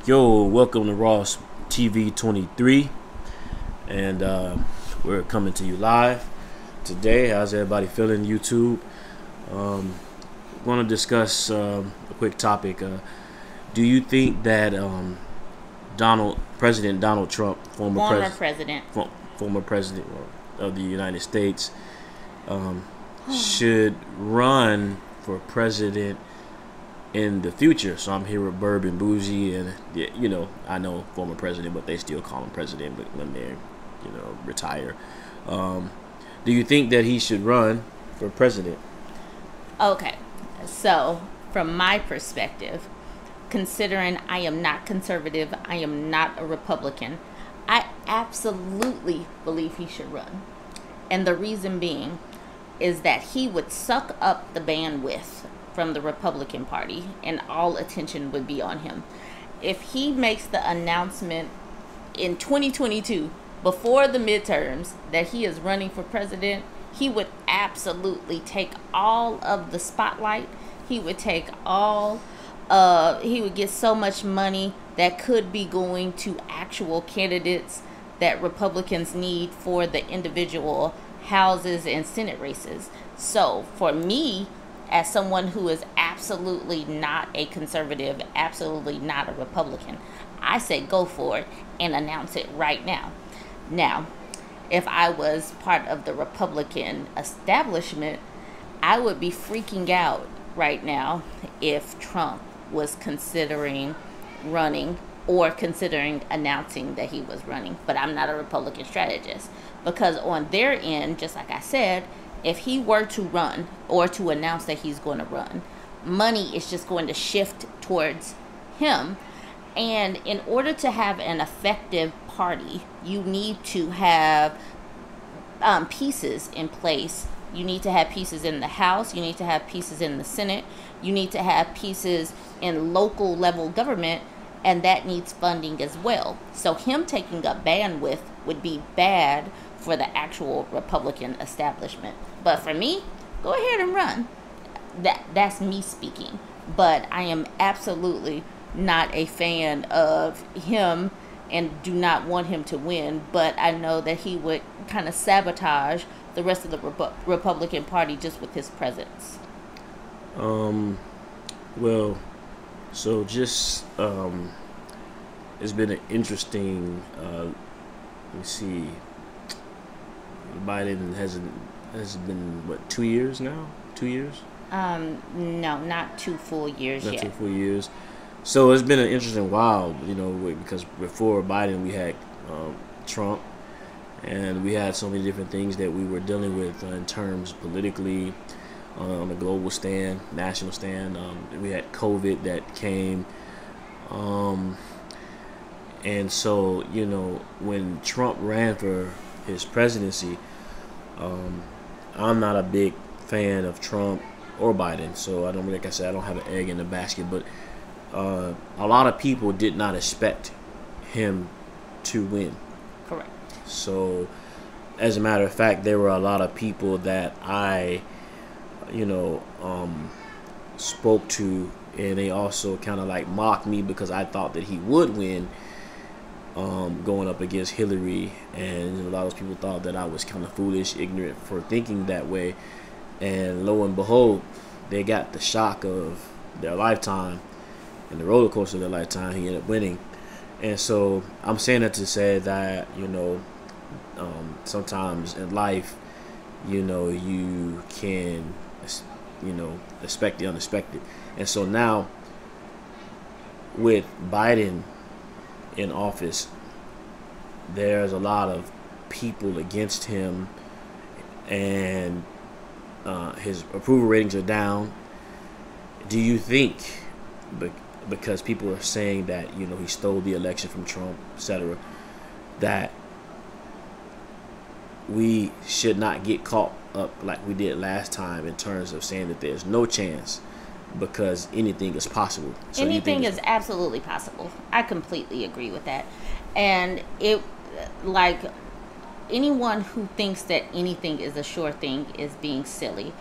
Yo, welcome to Ross TV 23, and we're coming to you live today. How's everybody feeling, YouTube? We're going to discuss a quick topic. Do you think that President Donald Trump, former president of the United States, should run for president in the future? So I'm here with Burb and Bougie, and I know former president, but they still call him president. But when they, retire, do you think that he should run for president? Okay, so from my perspective, considering I am not conservative, I am not a Republican, I absolutely believe he should run, and the reason being is that he would suck up the bandwidth from the Republican Party, and all attention would be on him. If he makes the announcement in 2022, before the midterms, that he is running for president, he would absolutely take all of the spotlight. He would take he would get so much money that could be going to actual candidates that Republicans need for the individual houses and Senate races. So for me, as someone who is absolutely not a conservative, absolutely not a Republican, I say go for it and announce it right now. Now, if I was part of the Republican establishment, I would be freaking out right now if Trump was considering running or considering announcing that he was running. But I'm not a Republican strategist, because on their end, just like I said, if he were to run or to announce that he's going to run, money is just going to shift towards him. And in order to have an effective party, you need to have pieces in place. You need to have pieces in the House. You need to have pieces in the Senate. You need to have pieces in local level government, and that needs funding as well. So him taking up bandwidth would be bad for the actual Republican establishment. But for me, go ahead and run. That's me speaking. But I am absolutely not a fan of him and do not want him to win. But I know that he would kind of sabotage the rest of the Republican Party just with his presence. Well, so just it's been an interesting. Let me see. Biden has been what, 2 years now? 2 years? No, not 2 full years yet. Not 2 full years. So it's been an interesting while, because before Biden we had Trump, and we had so many different things that we were dealing with in terms politically, on the global stand, national stand. We had COVID that came, and so when Trump ran for his presidency, I'm not a big fan of Trump or Biden, so I don't, like I said, I don't have an egg in the basket. But a lot of people did not expect him to win. Correct. So, as a matter of fact, there were a lot of people that I, spoke to, and they also kind of like mocked me because I thought that he would win, going up against Hillary, and a lot of people thought that I was kind of foolish, ignorant for thinking that way. And lo and behold, they got the shock of their lifetime and the roller coaster of their lifetime. He ended up winning. And so I'm saying that to say that, sometimes in life, you can, expect the unexpected. And so now with Biden in office, there's a lot of people against him, and his approval ratings are down. Do you think, because people are saying that he stole the election from Trump, etc., that we should not get caught up like we did last time in terms of saying that there's no chance, because anything is possible? So anything is absolutely possible. I completely agree with that. And anyone who thinks that anything is a sure thing is being silly.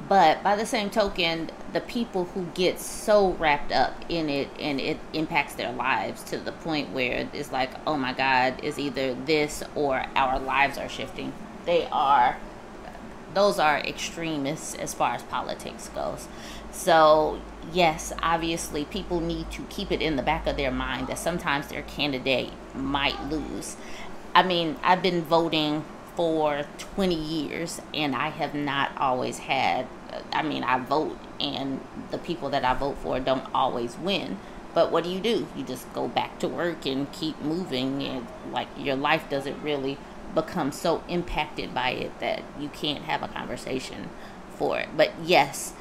But by the same token, the people who get so wrapped up in it and it impacts their lives to the point where it's like, oh my God, is either this or our lives are shifting. Those are extremists as far as politics goes. So, yes, obviously, people need to keep it in the back of their mind that sometimes their candidate might lose. I mean, I've been voting for 20 years and I have not always had, I vote and the people that I vote for don't always win. But what do? You just go back to work and keep moving, and like your life doesn't really become so impacted by it that you can't have a conversation for it. But yes,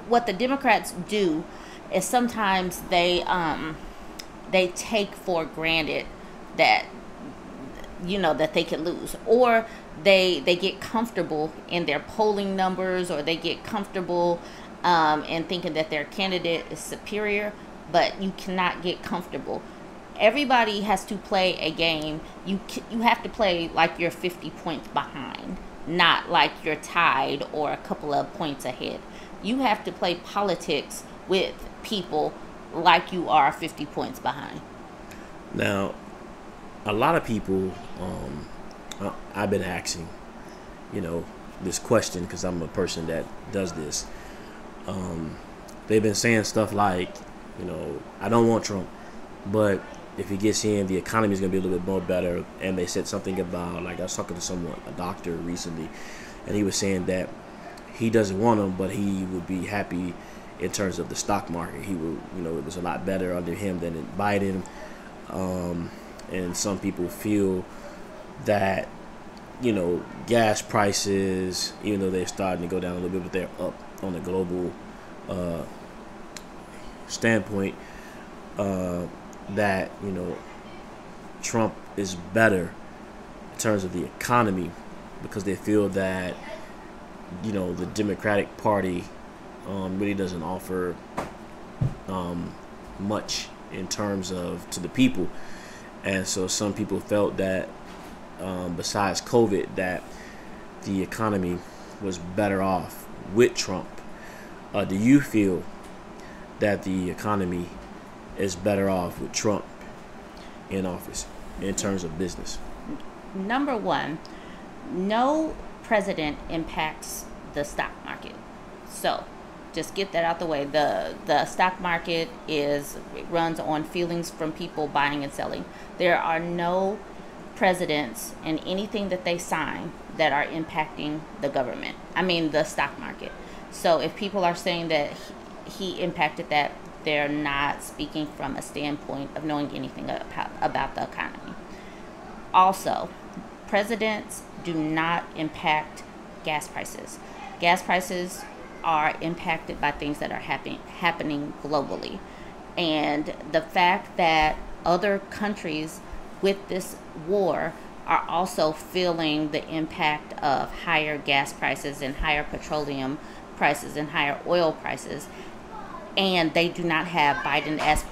what the Democrats do is sometimes they take for granted that that they can lose, or they get comfortable in their polling numbers, or they get comfortable in thinking that their candidate is superior. But you cannot get comfortable. Everybody has to play a game. You have to play like you're 50 points behind, not like you're tied or a couple of points ahead. You have to play politics with people like you are 50 points behind. Now, a lot of people, I've been asking, this question because I'm a person that does this. They've been saying stuff like, I don't want Trump, but if he gets in, the economy is going to be a little bit more better. And they said something about, like, I was talking to someone, a doctor recently, and he was saying that he doesn't want him, but he would be happy in terms of the stock market. He would, it was a lot better under him than in Biden. And some people feel that, gas prices, even though they're starting to go down a little bit, but they're up on a global standpoint, that Trump is better in terms of the economy because they feel that the Democratic Party really doesn't offer much in terms of to the people. And so some people felt that besides COVID, that the economy was better off with Trump. Do you feel that the economy is better off with Trump in office in terms of business? Number one, no president impacts the stock market. So just get that out the way. The stock market runs on feelings from people buying and selling. There are no presidents in anything that they sign that are impacting the government. The stock market. So if people are saying that he impacted that, they're not speaking from a standpoint of knowing anything about the economy. Also, presidents do not impact gas prices. Gas prices are impacted by things that are happening globally. And the fact that other countries with this war are also feeling the impact of higher gas prices and higher petroleum prices and higher oil prices, and they do not have Biden as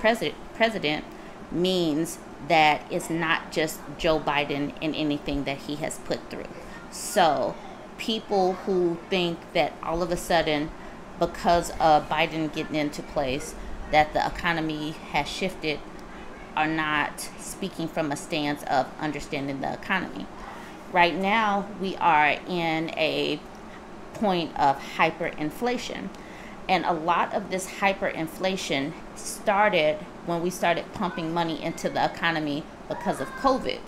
president means that it's not just Joe Biden in anything that he has put through. So people who think that all of a sudden, because of Biden getting into place, that the economy has shifted, are not speaking from a stance of understanding the economy. Right now, we are in a point of hyperinflation. And a lot of this hyperinflation started when we started pumping money into the economy because of COVID.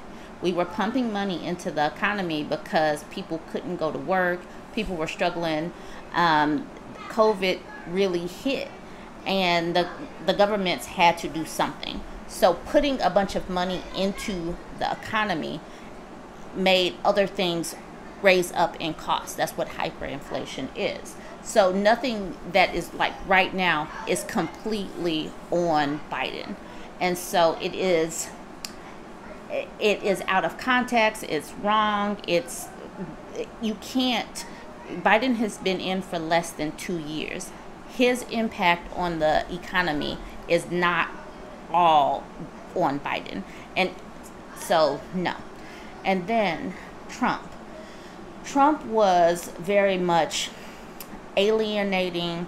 We were pumping money into the economy because people couldn't go to work. People were struggling. COVID really hit, and the governments had to do something. So putting a bunch of money into the economy made other things raise up in cost. That's what hyperinflation is. So nothing that is like right now is completely on Biden. And so it is out of context. It's wrong. You can't. Biden has been in for less than 2 years. His impact on the economy is not all on Biden. And so, no. And then Trump was very much alienating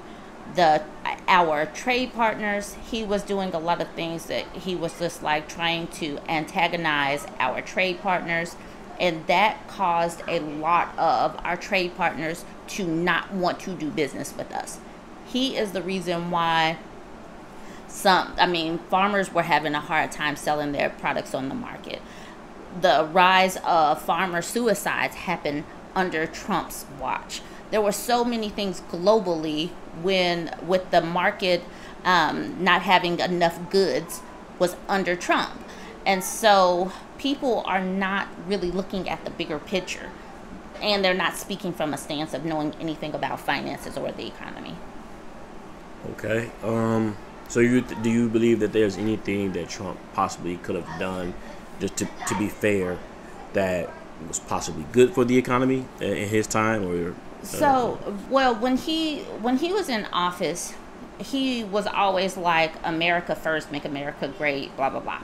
the our trade partners. He was doing a lot of things that he was just like trying to antagonize our trade partners, and that caused a lot of our trade partners to not want to do business with us. He is the reason why farmers were having a hard time selling their products on the market. The rise of farmer suicides happened under Trump's watch. There were so many things globally with the market not having enough goods was under Trump. And so people are not really looking at the bigger picture, and they're not speaking from a stance of knowing anything about finances or the economy. Okay. So do you believe that there's anything that Trump possibly could have done, just to be fair, that was possibly good for the economy in his time? Or when he was in office, he was always like, America first, make America great, blah blah blah.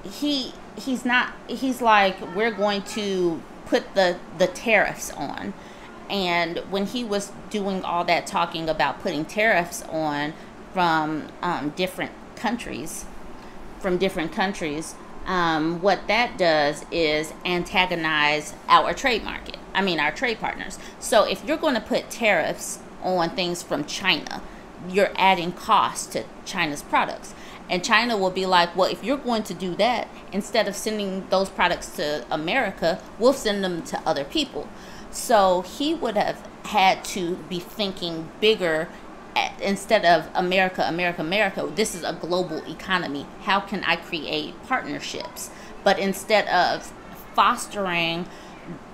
He's like, we're going to put the tariffs on. And when he was doing all that talking about putting tariffs on from different countries, what that does is antagonize our trade market. Our trade partners. So if you're going to put tariffs on things from China, you're adding cost to China's products. And China will be like, well, if you're going to do that, instead of sending those products to America, we'll send them to other people. So he would have had to be thinking bigger. Instead of America, this is a global economy. How can I create partnerships? But instead of fostering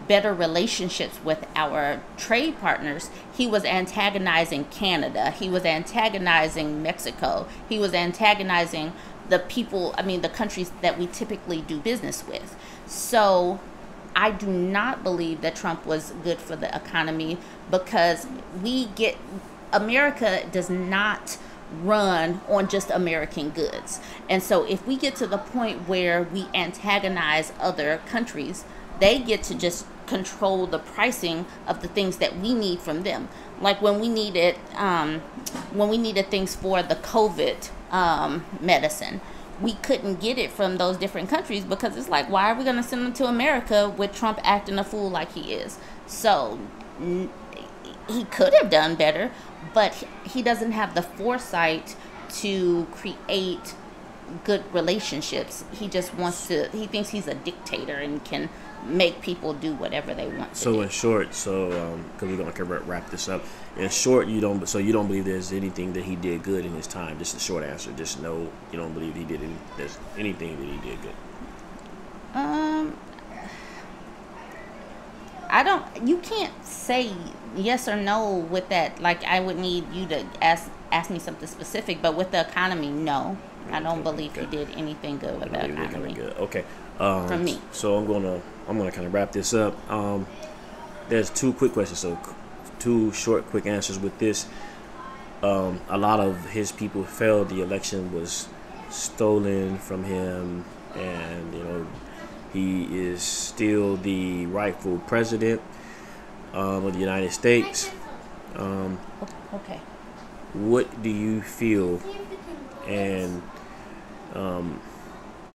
better relationships with our trade partners, he was antagonizing Canada. He was antagonizing Mexico. He was antagonizing the countries that we typically do business with. So I do not believe that Trump was good for the economy, because America does not run on just American goods. And so if we get to the point where we antagonize other countries, they get to just control the pricing of the things that we need from them. Like when we needed things for the COVID medicine, we couldn't get it from those different countries, because it's like, why are we going to send them to America with Trump acting a fool like he is? So he could have done better, but he doesn't have the foresight to create good relationships. He thinks he's a dictator and can make people do whatever they want to do. So in short, because we're going to wrap this up. In short, you don't believe there's anything that he did good in his time. Just the short answer. Just no, you don't believe there's anything that he did good. You can't say yes or no with that. Like, I would need you to ask me something specific, but with the economy, no. I don't believe he did anything good with the economy. Good. Okay. From me. So I'm gonna kind of wrap this up. There's two quick questions, so two short, quick answers with this. A lot of his people felt the election was stolen from him, and he is still the rightful president of the United States. What do you feel, and